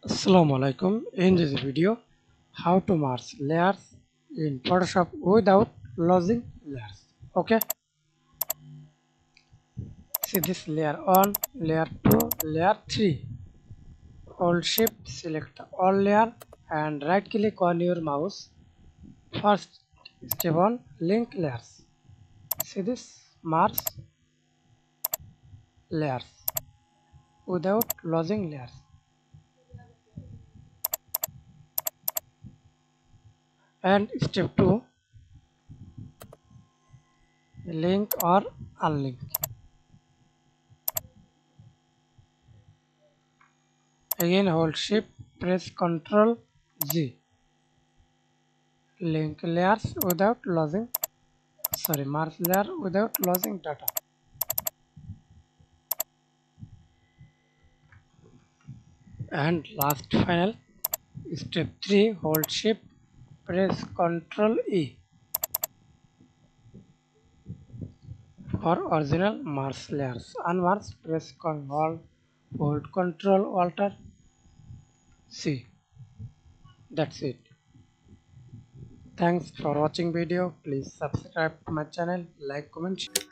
Assalamu Walaikum. In this video, how to merge layers in Photoshop without losing layers. Okay, see this layer 1, layer 2, layer 3. Hold shift, select all layer and right click on your mouse. First step on link layers. See this merge layers without losing layers. And step 2, link or unlink. Again hold shift, press Ctrl Z. Link layers without losing, merge layer without losing data. And last final, step 3, hold shift, press Ctrl E for original merge layers. Unmerge, press Ctrl, hold Ctrl Alt C. That's it. Thanks for watching video. Please subscribe to my channel, like, comment, share.